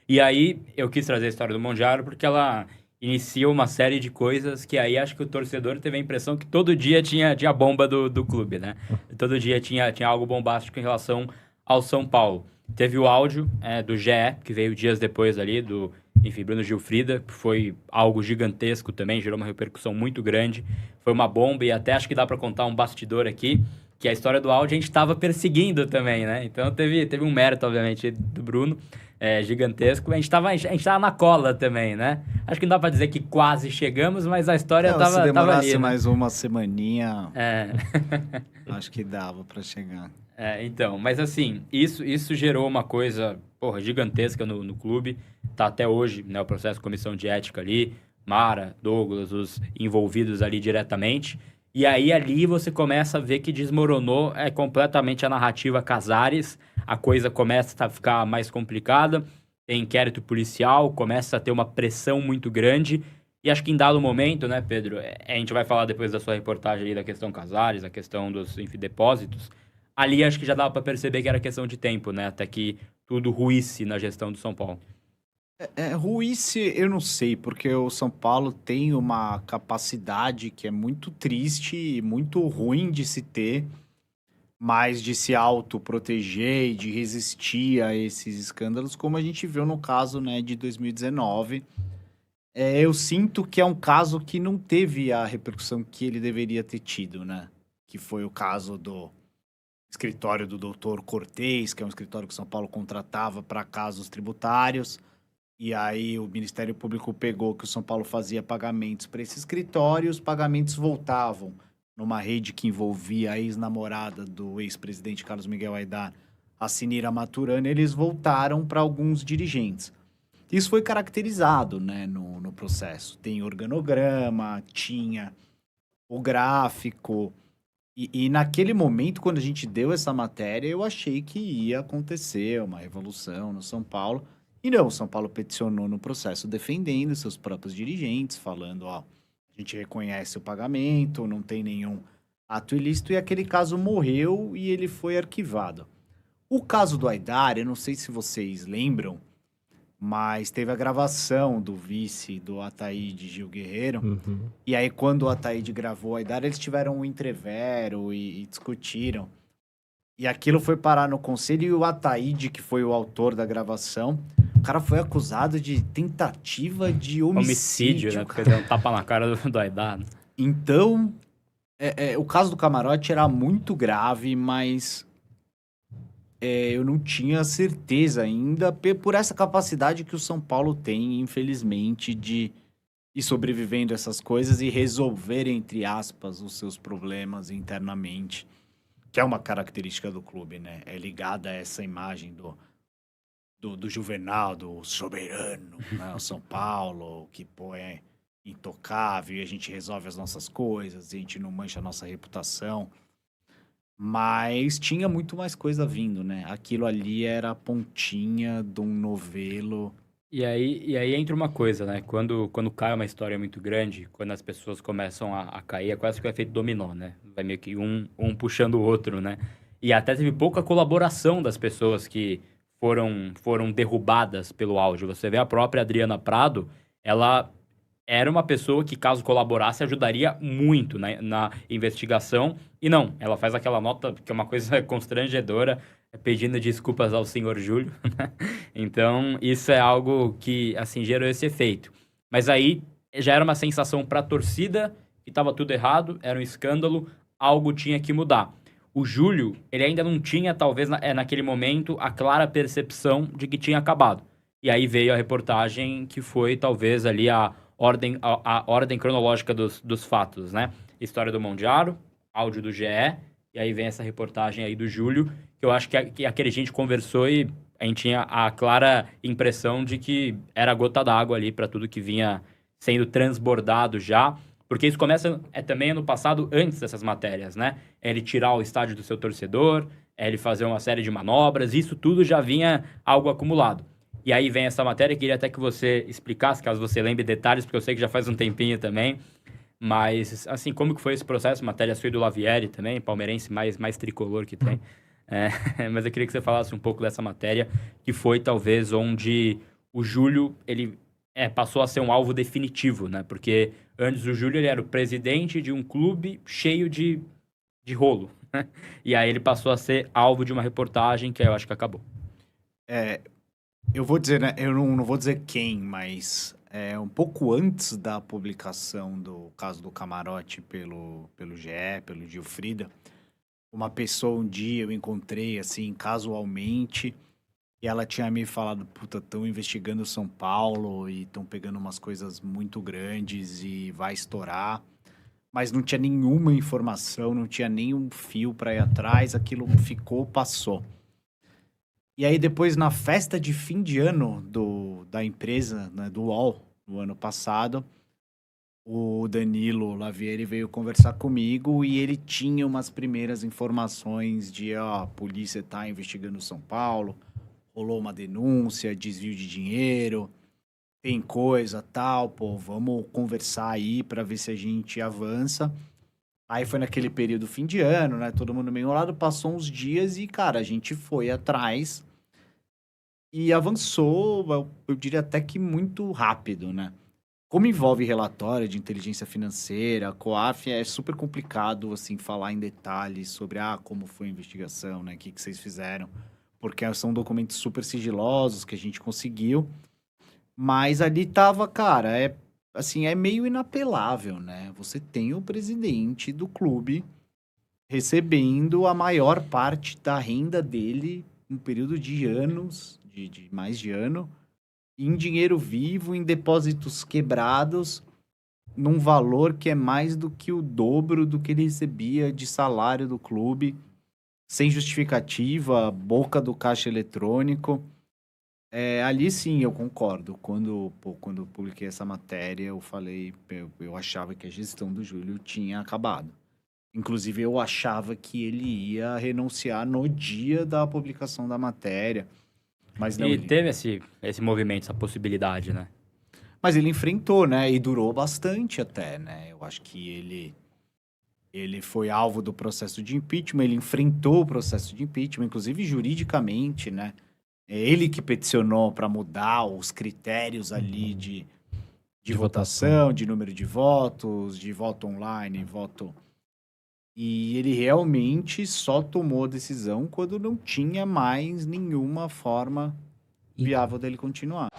E aí, eu quis trazer a história do Mondiaro porque ela inicia uma série de coisas que aí acho que o torcedor teve a impressão que todo dia tinha bomba do clube, né? Todo dia tinha algo bombástico em relação ao São Paulo. Teve o áudio do GE, que veio dias depois ali, enfim, Bruno Gilfrida, que foi algo gigantesco também, gerou uma repercussão muito grande. Foi uma bomba e até acho que dá para contar um bastidor aqui, que a história do áudio a gente estava perseguindo também, né? Então teve um mérito, obviamente, do Bruno, gigantesco. A gente tava na cola também, né? Acho que não dá para dizer que quase chegamos, mas a história Não, se tava demorasse ali, né? mais uma semaninha, É. acho que dava pra chegar. Então, mas assim, isso gerou uma coisa, porra, gigantesca no clube. Tá até hoje, né, o processo de comissão de ética ali, Mara, Douglas, os envolvidos ali diretamente. E aí ali você começa a ver que desmoronou completamente a narrativa Casares, a coisa começa a ficar mais complicada, tem inquérito policial, começa a ter uma pressão muito grande. E acho que em dado momento, né, Pedro, a gente vai falar depois da sua reportagem aí da questão Casares, a questão dos, enfim, depósitos. Ali acho que já dava para perceber que era questão de tempo, né? Até que tudo ruísse na gestão do São Paulo. Ruísse, eu não sei, porque o São Paulo tem uma capacidade que é muito triste e muito ruim de se ter, mas de se autoproteger e de resistir a esses escândalos, como a gente viu no caso, né, de 2019. Eu sinto que é um caso que não teve a repercussão que ele deveria ter tido, né? Que foi o caso do escritório do doutor Cortez, que é um escritório que São Paulo contratava para casos tributários. E aí o Ministério Público pegou que o São Paulo fazia pagamentos para esse escritório e os pagamentos voltavam numa rede que envolvia a ex-namorada do ex-presidente Carlos Miguel Aydar, a Sinira Maturana, eles voltaram para alguns dirigentes. Isso foi caracterizado, né, no processo. Tem organograma, tinha o gráfico. E naquele momento, quando a gente deu essa matéria, eu achei que ia acontecer uma revolução no São Paulo. E não, o São Paulo peticionou no processo defendendo seus próprios dirigentes, falando, ó, a gente reconhece o pagamento, não tem nenhum ato ilícito, e aquele caso morreu e ele foi arquivado. O caso do Aydar, eu não sei se vocês lembram, mas teve a gravação do vice do Ataíde Gil Guerreiro. Uhum. E aí, quando o Ataíde gravou o Aydar, eles tiveram um entrevero e discutiram. E aquilo foi parar no conselho e o Ataíde, que foi o autor da gravação, o cara foi acusado de tentativa de homicídio, Né? Porque cara. deu um tapa na cara do Aydar. Né? Então, o caso do Camarote era muito grave, mas eu não tinha certeza ainda por essa capacidade que o São Paulo tem, infelizmente, de ir sobrevivendo a essas coisas e resolver, entre aspas, os seus problemas internamente, que é uma característica do clube, né? É ligada a essa imagem do Juvenal, do soberano, né? O São Paulo, que é intocável e a gente resolve as nossas coisas, e a gente não mancha a nossa reputação. Mas tinha muito mais coisa vindo, né? Aquilo ali era a pontinha de um novelo. E aí entra uma coisa, né? Quando cai uma história muito grande, quando as pessoas começam a cair, é quase que o efeito dominó, né? Vai meio que um puxando o outro, né? E até teve pouca colaboração das pessoas que foram derrubadas pelo áudio. Você vê a própria Adriana Prado, ela era uma pessoa que, caso colaborasse, ajudaria muito na investigação. E não, ela faz aquela nota que é uma coisa constrangedora, pedindo desculpas ao senhor Júlio, né? Então, isso é algo que, assim, gerou esse efeito. Mas aí, já era uma sensação para a torcida que estava tudo errado, era um escândalo, algo tinha que mudar. O Júlio, ele ainda não tinha, talvez, naquele momento, a clara percepção de que tinha acabado. E aí veio a reportagem que foi, talvez, ali a ordem cronológica dos fatos, né? História do Mondiaro, áudio do GE, e aí vem essa reportagem aí do Júlio, que eu acho que aquele gente conversou e a gente tinha a clara impressão de que era a gota d'água ali para tudo que vinha sendo transbordado já, porque isso começa também ano passado, antes dessas matérias, né? É ele tirar o estádio do seu torcedor, é ele fazer uma série de manobras, isso tudo já vinha algo acumulado. E aí vem essa matéria, queria até que você explicasse, caso você lembre detalhes, porque eu sei que já faz um tempinho também. Mas, assim, como que foi esse processo? Matéria sua e do Lavieri também, palmeirense mais tricolor que tem. Mas eu queria que você falasse um pouco dessa matéria, que foi talvez onde o Júlio, ele passou a ser um alvo definitivo, né? Porque antes o Júlio ele era o presidente de um clube cheio de rolo, né? E aí ele passou a ser alvo de uma reportagem que eu acho que acabou. Eu vou dizer, né? Eu não vou dizer quem, mas um pouco antes da publicação do caso do Camarote pelo GE, pelo Gilfrida, uma pessoa um dia eu encontrei, assim, casualmente, e ela tinha me falado, puta, estão investigando São Paulo e estão pegando umas coisas muito grandes e vai estourar. Mas não tinha nenhuma informação, não tinha nenhum fio para ir atrás, aquilo ficou, passou. E aí depois, na festa de fim de ano da empresa, né, do UOL, no ano passado, o Danilo Lavieri veio conversar comigo e ele tinha umas primeiras informações de, ó, a polícia tá investigando São Paulo, rolou uma denúncia, desvio de dinheiro, tem coisa, tal, pô, vamos conversar aí pra ver se a gente avança. Aí foi naquele período fim de ano, né, todo mundo meio enrolado, passou uns dias e, cara, a gente foi atrás e avançou, eu diria até que muito rápido, né? Como envolve relatório de inteligência financeira, COAF, é super complicado, assim, falar em detalhes sobre, como foi a investigação, né? O que vocês fizeram. Porque são documentos super sigilosos que a gente conseguiu. Mas ali tava, cara, assim, é meio inapelável, né? Você tem o presidente do clube recebendo a maior parte da renda dele um período de anos, de mais de ano, em dinheiro vivo, em depósitos quebrados, num valor que é mais do que o dobro do que ele recebia de salário do clube, sem justificativa, boca do caixa eletrônico. Ali sim, eu concordo. Quando eu publiquei essa matéria, eu falei, eu achava que a gestão do Júlio tinha acabado. Inclusive, eu achava que ele ia renunciar no dia da publicação da matéria. Mas não, E teve esse movimento, essa possibilidade, né? Mas ele enfrentou, né? E durou bastante até, né? Eu acho que ele foi alvo do processo de impeachment, ele enfrentou o processo de impeachment, inclusive juridicamente, né? É ele que peticionou para mudar os critérios ali de votação, de número de votos, de voto online, voto. E ele realmente só tomou a decisão quando não tinha mais nenhuma forma viável dele continuar.